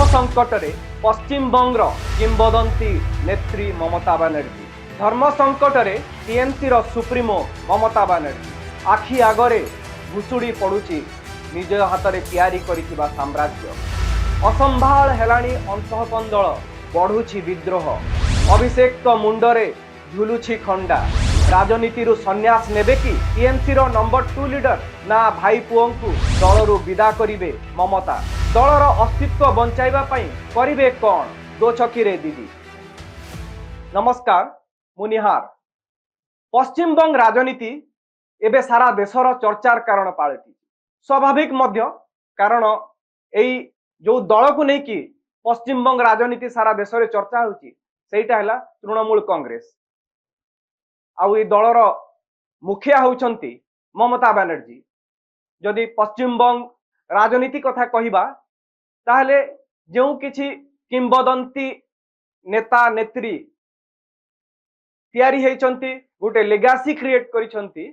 संकटरे पश्चिमबंग किंबदंती नेत्री ममता बनर्जी। धर्म संकटरे TMC supremo Mamata Banerjee आखि आगरे भुसुड़ी पड़ुची निज हाथ में तैयारी करिथिबा साम्राज्य। असंभाल हेलाणी अंतःकंदल बढ़ुछि विद्रोह। अभिषेक मुंडरे झुलुछि खंडा। राजनीति संन्यास नेबे कि टीएमसी नंबर 2 लीडर ना भाई पुओं को दलरू विदा करिवे ममता। दलर अस्तित्व बंचाइबा पई करिवे कौन दो छकी रे दीदी। नमस्कार मुनिहार। पश्चिमबंग राजनीति एबे सारा देशर चर्चार कारण पालटी। स्वाभाविक मध्य कारण एई जो दल को नहीं कि पश्चिमबंग राजनीति सारा देश में चर्चा होची सेटा हैला तृणमूल कांग्रेस। आउ ए दलर मुखिया होउछंती ममता बनर्जी। जदि पश्चिमबंग राजनीति कथा कहिबा ताहले जो किछि किंबदंती नेता नेत्री तैयारी हेचंती गोटे लेगासी क्रिएट करिसंती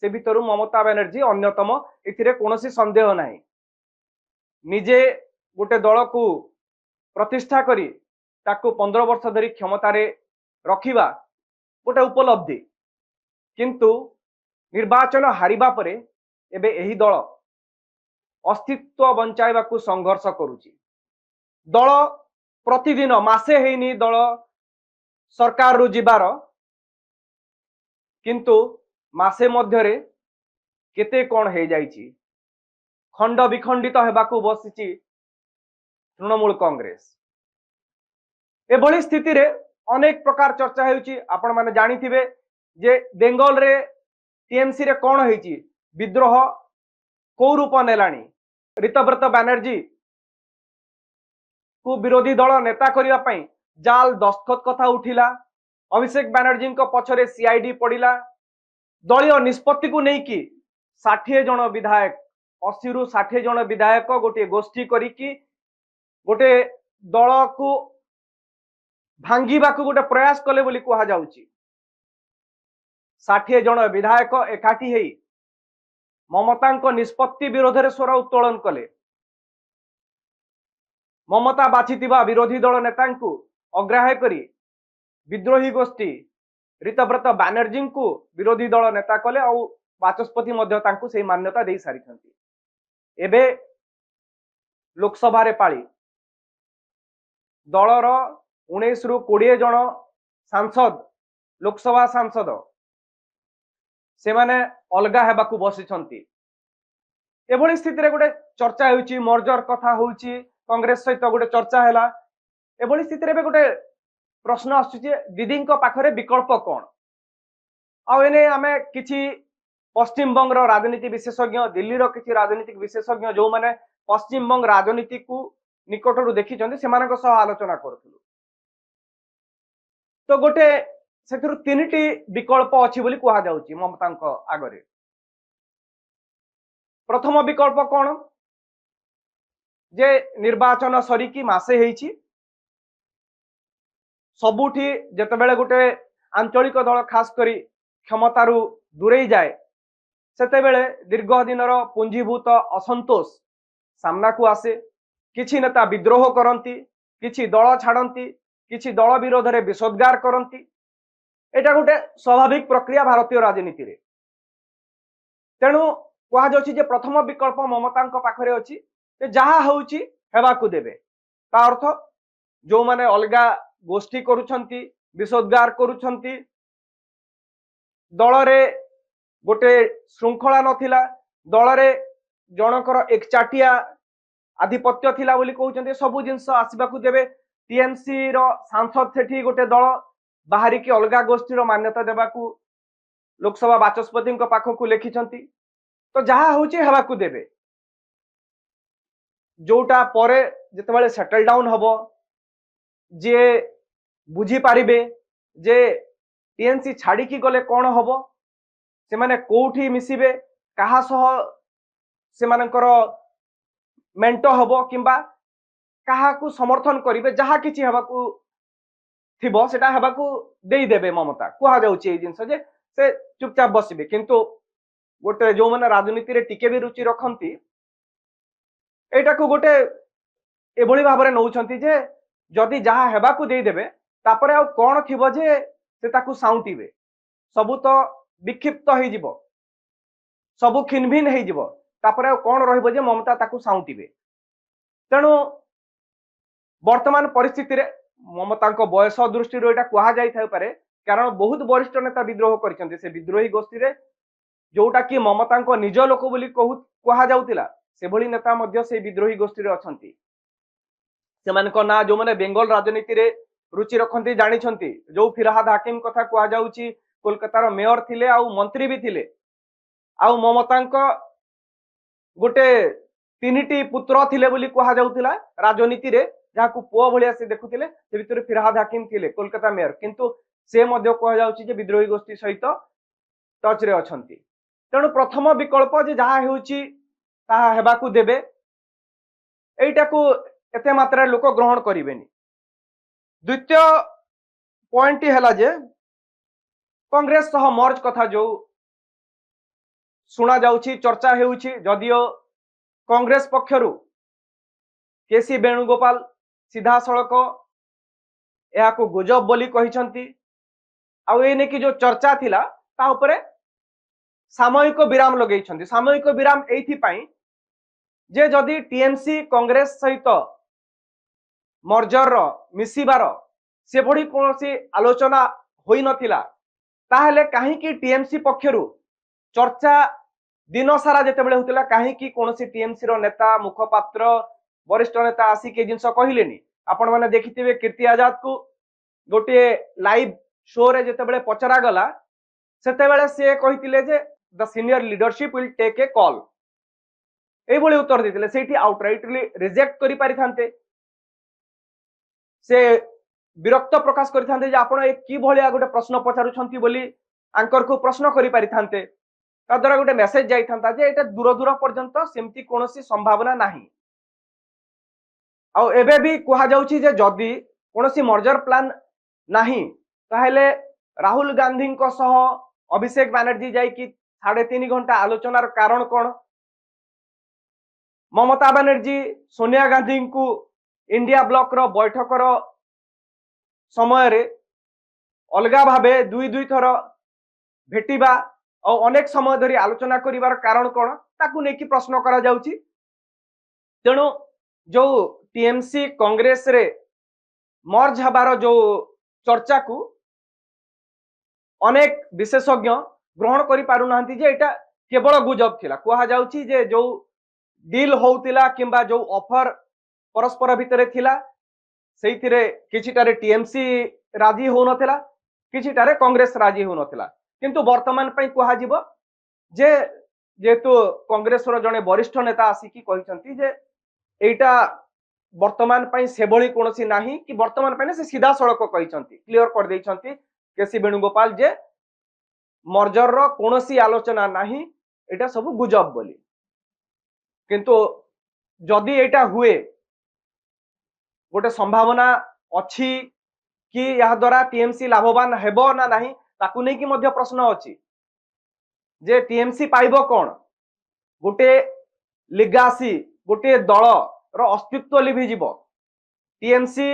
से भितरु ममता बनर्जी अन्यतम। एथिरे कोनोसी संदेह नाही। निजे गोटे दल को प्रतिष्ठा करी ताकू 15 वर्ष धरी क्षमतारे रखिबा गोटे उपलब्धि, किंतु निर्वाचन हारिबा परे एबे एही दल अस्तित्व बंचाइबा को संघर्ष करुची। दल प्रतिदिन मासे हेनी दल सरकार रु जिबार, किंतु मासे मध्यरे केते कोन हे जाइची। खंड विखंडित हेबाकू बसिची तृणमूल कांग्रेस। एभली स्थिति रे अनेक प्रकार चर्चा हेउची। आपण माने जानिथिबे जे बेंगल रे टीएमसी रे कोन हेची विद्रोह को रूप नेलानी। ऋतव्रत बनर्जी को विरोधी दल नेता करिया पई जाल दस्तखत कथा उठिला। अभिषेक बनर्जी को पछरे सीआईडी पड़िला। दलीय निष्पत्ति को नहीं कि 60 जन विधायक 80 रु 60 जन विधायक गोटे गोष्ठी करिकी गोटे दल को भांगिबा को गोटे प्रयास कले बोली कहा जाउची। 60 जन विधायक एकाठी हेई ममता निष्पत्ति विरोध में स्वर उत्तोलन कले। ममता बाछिथिबा विरोधी दल नेता को अग्राह्य करी विद्रोही गोष्ठी ऋतव्रत बनर्जी को विरोधी दल नेता कले और बाचस्पति मध्य तांकु से मान्यता दे सारी। एबे लोकसभा रे पाली दलर 19 रु 20 जन सांसद लोकसभा सांसद से माने अलगा हेबाकू बसिछंती। एभली स्थिति रे गोटे चर्चा होउची, मर्जर कथा होउची, कांग्रेस सहित गोटे चर्चा हैला। एभली स्थिति रे गोटे प्रश्न आसुची दीदी पाखरे विकल्प कौन। आ एने आमे किछि पश्चिमबंग राजनीति विशेषज्ञ, दिल्ली रो किछि राजनीतिक विशेषज्ञ जो माने पश्चिमबंग राजनीति को निकटरू देखि सेमानक सह आलोचना करथुलु। तो गोटे सेथिरु 3टी विकल्प अछि बोली कहा जाउची ममतांक आगरे। प्रथम विकल्प कौन जे निर्वाचन सरी की मासे हेइची, सबुठी जेतेबेले गोटे आंचलिक दल खास करी क्षमतारू दूरे जाए सेतेबेले दीर्घ दिनर पुंजीभूत असंतोष सामना को आसे। किछि नेता विद्रोह करंती, किछि दल छाड़ती, किछि दल विरोध में विषोद्गार करंती। एटा गोटे स्वाभाविक प्रक्रिया भारतीय राजनीति रे। तेणु कहा जाउछि जे प्रथम विकल्प ममतांक पाखरे अछि जे जहा होउछि हेबाकू देबे। ता अर्थ जो माने अलगा गोष्ठी करुछंती, विषोद्गार करुछंती, दल रे गोटे श्रृंखला नथिला, दल रे जनकर एकचाटिया आधिपत्य थिला बोली कहउछंती, सबु जिंस आसीबाकू देबे। टीएमसी रो सांसद सेठी गोटे दल बाहरी की अलगा गोष्ठी रो मान्यता देबाकू लोकसभा बाचस्पति पाखकू लिखिछंती। तो जहा होउछि हेबाकू देबे। जोटा परे जेतेबेले सेटल डाउन हबो, जे बुझी पारिबे जे टीएमसी छाड़ी की गले कौन हबो, से माने कोठी मिसिबे, कहा सह से मानकर मेंटो हबो किंबा कहा को समर्थन करिवे, जहा किछि हेबाकू थिबो सेटा हेबाकू देई देबे ममता। कहा जाउछि ए जिंस जे से चुपचाप बसिबे। किंतु गोटे जो माने राजनीति रे टिके भी रुचि रखंती एटा को गोटे एभली भाव नौछंती जे जदि जहा हेबाकू देदेवे तापरे आउ कौन थिबो जे से ताकू साउंटीबे सबु तो विक्षिप्त हो जिवो सबु खिनभिन हो जिवो तापरे आउ कौन रहिबो जे ममता ताकू साउंटीबे तेणु वर्तमान परिस्थिति रे ममता बयस दृष्टि एटा कहा जाई थाई पारे कारण बहुत वरिष्ठ नेता विद्रोह करछन्ते से विद्रोही गोष्ठी रे जोटा कि ममता निज लोक बोली कहा जाउतिला से भली नेता मध्य से विद्रोही गोष्ठी रे अछंती सेमानक ना जो माने बेंगल राजनीति रे रुचि रखन्ती जानिछन्ती जो फिरहाद हाकिम कथा कहा जाउची कोलकातार मेयर थिले आउ मंत्री भी थिले आउ ममता गोटे तीनिटी पुत्र थिले बोली कहा जाउतिला राजनीति रे जहां पुओ भलिया से देखुथिले से भितर फिरहाद हाकिम थिले कोलकाता मेयर किंतु से मध्य कहा जाउची जे विद्रोही गोष्ठी सहित टच रे अछंती तेणु प्रथम विकल्प जे जहा हेउची ताहा हेबाकू देबे एइटाकू एते मात्रा लोक ग्रहण करिवेनी द्वितीय पॉइंट हैला जे कांग्रेस सह मर्ज कथा जो सुना जाउची चर्चा हेउची जदियो कांग्रेस पक्षरु केसी वेणुगोपाल सीधा सड़क यहां गुजब बोली कहिसंती आ एने की जो चर्चा थिला ता उपरे सामयिक विराम लगेइछंती सामयिक विराम एथि पई जे जदि टीएमसी कांग्रेस सहित मर्जर मिसिबार से भड़ी कोनोसी आलोचना होई नथिला ताहले काहे की टीएमसी पक्षरु चर्चा दिन सारा जेतेबेले होतिला काहे की कोनोसी टीएमसी रो नेता मुखपात्र वरिष्ठ नेता आसी के जिंस कहिलेनी आपण माने देखिथिबे कीर्ति आजाद को गोटे लाइव शो रे जेतेबेले पचरा गला सेतेबेले से कहिथिले जे the senior leadership will take a call ए बोली उत्तर देथिले सेठी आउटराइटली रिजेक्ट करि पारि थांते से विरक्त प्रकाश करि थांते जे आपण की भलिया गोटे प्रश्न पचारुछंती बोली आंकर को प्रश्न करि पारि थांते ता द्वारा गोटे मेसेज जाई थांता जे एटा दूर दूर पर्यंत सेमती कोनोसी संभावना नाही आ एबे भी कहा जाउची जे जदी कोनोसी मर्जर प्लान नाही ताहेले राहुल गांधी को सह अभिषेक बनर्जी जाई कि 3.5 घंटा आलोचनार कारण कोन ममता बनर्जी सोनिया गांधी को इंडिया ब्लॉक रो बैठक रो समय रे अलगा भाबे दुई दुई थर भेटिबा और अनेक समय धरी आलोचना करिवार कारण कोन ताकू नेकी प्रश्न करा जाउची तेणु जो टीएमसी कांग्रेस रे मर्ज हबार जो चर्चा को अनेक विशेषज्ञ ग्रहण करि पारु नांती जे एटा केवल गुजब थिला कहा जाउची जे जो डील होउतिला किंबा जो ऑफर परस्पर भितरे थिला सेइथिरे किछिटारे टीएमसी राजी हो नथिला किछिटारे कांग्रेस राजी हो नथिला किंतु वर्तमान पई कहा जिवो जे जेतु कांग्रेस रो जने वरिष्ठ नेता आसी की कहिसंती जे एटा वर्तमान पई सेबळी कोनोसी नाही कि वर्तमान पई से सीधा सड़क कहिसंती क्लियर कर दैछंती केसी वेणुगोपाल जे मर्जर रो कोनोसी आलोचना नाही एटा सब गुजब बोली किंतु जदि एटा हुए गोटे संभावना अच्छी कि या द्वारा टीएमसी लाभवान हेबो ना नाही ताकू नै कि मध्य प्रश्न अछि जे टीएमसी पाइबो कोन गोटे लिगासी गोटे दल रो अस्तित्व लिभि जीवो टीएमसी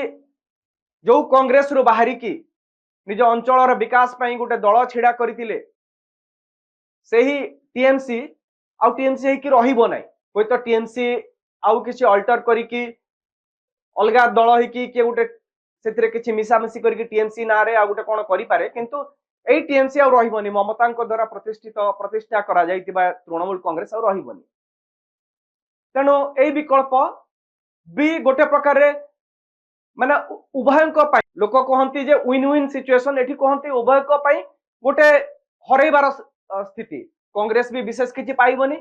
जो कांग्रेस रो बाहरी की निज अंचल रो विकास पई गोटे दल छिडा करथिले सेही टीएमसी आउ टीएमसी हे कि रहिबो नै कोइ तो टीएमसी आउ किछि अल्टर करी की अलगा दल हे कि के गोटे सेथिरे किछि मिसामिसी करी की टीएमसी ना रे आ गोटे कोन करि पारे किंतु एई टीएमसी आउ रहिबोनी ममतांक द्वारा प्रतिष्ठा करा जाइतिबा तृणमूल कांग्रेस आउ रहिबोनी तेणु एई विकल्प भी गोटे प्रकार रे माने उभयक पई लोक कहंती जे विन विन सिचुएशन एठी कहंती उभयक पई गोटे हरैबार स्थिति कांग्रेस भी विशेष किछि पाइबोनी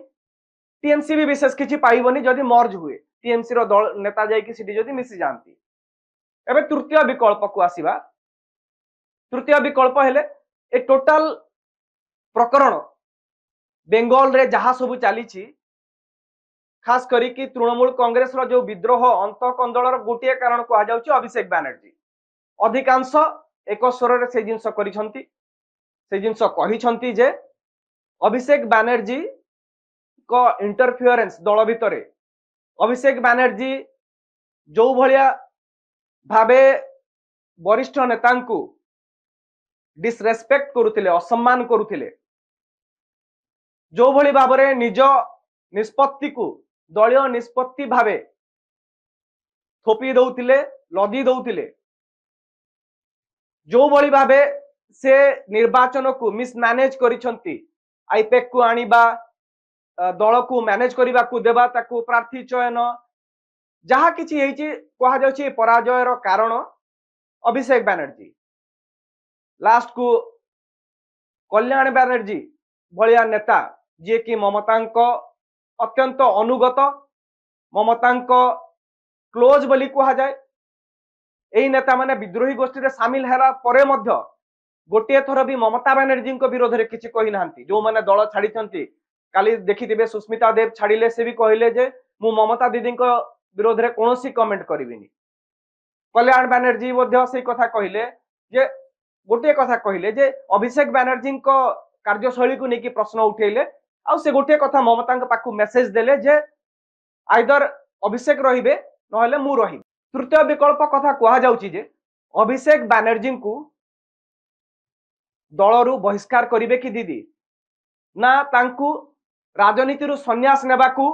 टीएमसी भी विशेष किछि पाइबोनी जदि मर्ज हुए टीएमसी रो दल नेता जाय कि सिटी जदि मिसी जानती एबे तृतीय विकल्प को आसीबा तृतीय विकल्प हेले ए टोटल प्रकरण बेंगल रे जहा सब चली खास करी कि तृणमूल कांग्रेस रो जो विद्रोह अंत कंदल गोटे कारण कहा जाउची अभिषेक बनर्जी अधिकांश एक स्वर रे से जिंस करिसंती से जिंस कहिसंती जे अभिषेक बनर्जी को इंटरफियरेंस दल भितरे अभिषेक बनर्जी जो भलिया भावे वरिष्ठ नेता डिसरेस्पेक्ट करुथिले असम्मान करुथिले जो भली भाव में निज निष्पत्ति को दलीय निष्पत्ति भावे थोपी दौतिले लदी दौतिले जो भली भावे से निर्वाचन को मिसमैनेज करिसंती आईपेक को आनिबा दल को मैनेज करने को देवा ताकू प्रार्थी चयन जहा किछि हेछि कहा जाउछि पराजयर कारण अभिषेक बनर्जी लास्ट को कल्याण बनर्जी भलिया नेता जे कि ममता अत्यंत अनुगत ममता क्लोज बोली कहा जाए यही नेता माने विद्रोही गोष्ठी रे सामिल हैला परे मध्य गोटे थर भी ममता बनर्जी विरोध में किसी कही ना जो मैंने दल छाड़ी काली देखिथिबे सुस्मिता देव छाड़िले से भी कहले जे मु ममता दीदी विरोध में कौन कमेंट करिविनी कल्याण बनर्जी से कथा कहले जे गोटे कथा कहले जे अभिषेक बनर्जी कार्यशैली को लेकिन प्रश्न उठेले आ से गोटे कथा ममता पाखु मेसेज देले जे आइदर अभिषेक रहिबे नहले मु रहिबे तृतीय विकल्प कथा कहा जाउची जे अभिषेक बनर्जी को दलरू बहिष्कार करिवे कि दीदी ना तांकू राजनीति संन्यास नेबाकू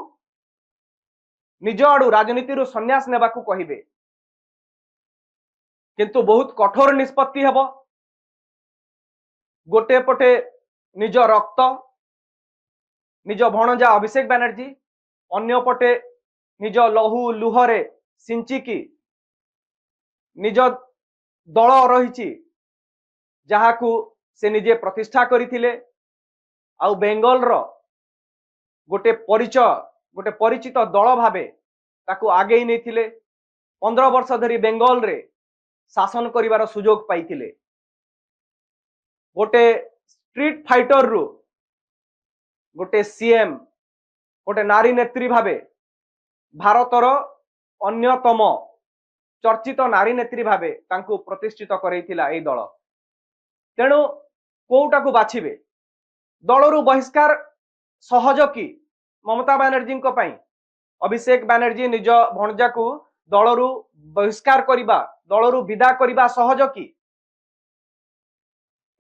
निज आड़ू राजनीति संन्यास नेबाकू कहिबे किंतु बहुत कठोर निष्पत्ति हेबो गोटे पटे निज रक्त निज भणजा अभिषेक बनर्जी अन्य पटे निज लहू लुहरे सिंचिकी निज दल रही जहाकू से निजे प्रतिष्ठा करथिले आउ बेंगल रो गोटे परिचय गोटे परिचित दल भावे ताकू आगे ही नहीं 15 वर्ष धरी बेंगल रे शासन करिवार सुजोग पाइथिले गोटे स्ट्रीट फाइटर रु गोटे सीएम गोटे नारी नेत्री भावे भारतर अन्यतम चर्चित नारी नेत्री भावे तांकू प्रतिष्ठित करैथिला एई दल तेणु कोउटा को बाछिबे दलरू बहिष्कार सहज कि ममता बनर्जी अभिषेक बनर्जी निज भणजा को दलरू बहिष्कार करिबा दलरू विदा करिबा सहज कि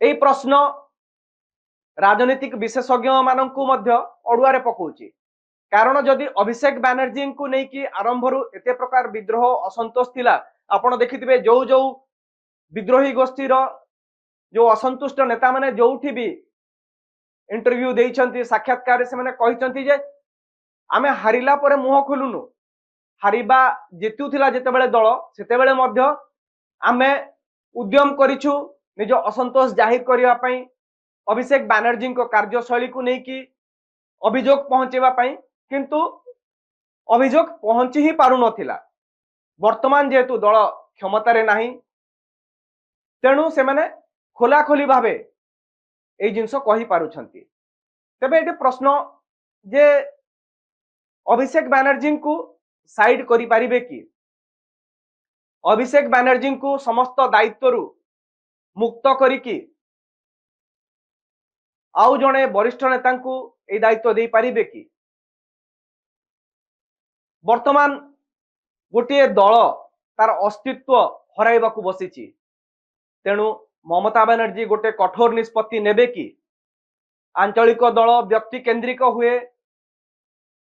एई प्रश्न राजनीतिक विशेषज्ञ माननकु मध्य अडुआरे पकाउची कारण जदि अभिषेक बनर्जी को लेकिन आरंभ एते प्रकार विद्रोह असंतोष थिला आपण देखिथिबे जो जो विद्रोही गोष्ठी जो असंतुष्ट नेता माने जोठी भी इंटरव्यू देइछंती साक्षात्कार से माने कहिछंती जे आमे हारिला परे मुह खोलुनु हारिबा जेतुथिला जेतेबेले दल सेतेबेले मध्य आमे उद्यम करिछु निज असंतोष जाहिर करिवा पई अभिषेक बनर्जी को कार्यशैली को लेकिन अभियोग पहुंचेवा पई किंतु अभियोग पहुंची ही पारु नथिला वर्तमान जेतु दल क्षमतारे नाही तेणु से माने खोला खोली भावे ए जिनस कही पारुछंती तबे एटे प्रश्न जे अभिषेक बनर्जी को साइड करि पारिबे कि अभिषेक बनर्जी को समस्त दायित्व मुक्त करिकी आउ जणे वरिष्ठ नेता को ए दायित्व दे पारिबे कि वर्तमान गोटे दल तार अस्तित्व हराइबाकू बसिछि तेणु ममता बनर्जी गोटे कठोर निष्पत्ति नेबे कि आंचलिक दल व्यक्ति केंद्रिक हुए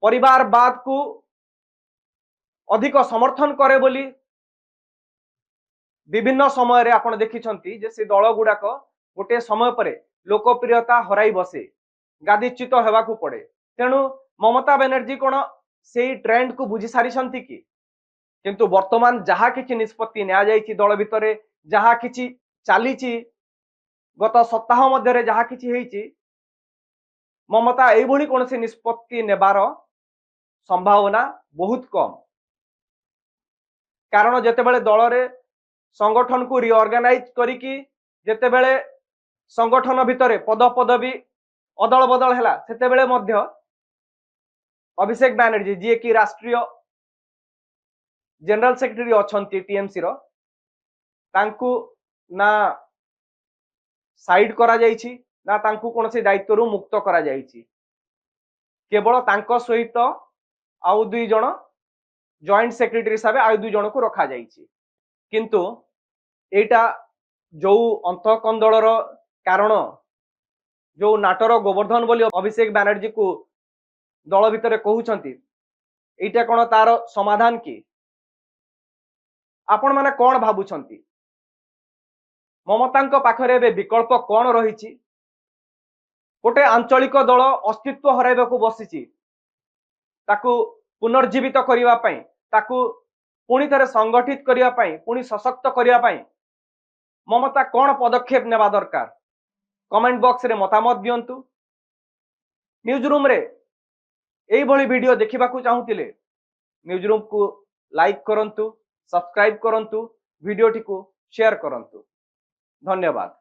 परिवारवाद को अधिक समर्थन करे बोली विभिन्न समय रे आपण देखिछंती जे से दल गुडाक गोटे समय परे लोकप्रियता हराई बसे गादीच्युत हेबाकू पड़े तेणु ममता बनर्जी कोन से ट्रेंड को बुझी सारी कि किंतु वर्तमान जहा किछि निष्पत्ति निया जाइछि दल भितरे जहा किछि चालीछि गत सप्ताह मध्य जहा किछि हेइछि ममता एभली कौन से निष्पत्ति नेबार संभावना बहुत कम कारण जेतेबेले दल रे संगठन को रिऑर्गेनाइज करिकी जेतेबेले संगठन भितरे पद पदवी अदल बदल हैला सेतेबेले मध्य अभिषेक बनर्जी जी कि राष्ट्रीय जनरल सेक्रेटरी अछंती टीएमसी रो तांकू ना साइड करा जाइछि ना तांकू कौन से दायित्व रु मुक्त करा जाइछि केवल तांको सहित आउ दुई जण जॉइंट सेक्रेटरी हिसाब से आउ 2 जन को रखा जाइछि किंतु एटा जो अंतकंदलर कारण जो नाटर गोवर्धन बोली अभिषेक बैनर्जी को दल भितर कहउछंती एटा कोन तार समाधान की आपण माने कोन भाबुछंती ममता पाखरे बे विकल्प कोन रही गोटे आंचलिक दल अस्तित्व हराइबा को बसी पुनर्जीवित करने पुणी थे संगठित करने पुणी सशक्त करने ममता कौन पदक्षेप नेबा दरकार कमेंट बॉक्स रे मतामत दियंतु। न्यूज रूम रे एई भली वीडियो देखिबा को चाहूतिले न्यूज रूम को लाइक करंतु, सब्सक्राइब करंतु, वीडियो टी को शेयर करंतु। धन्यवाद।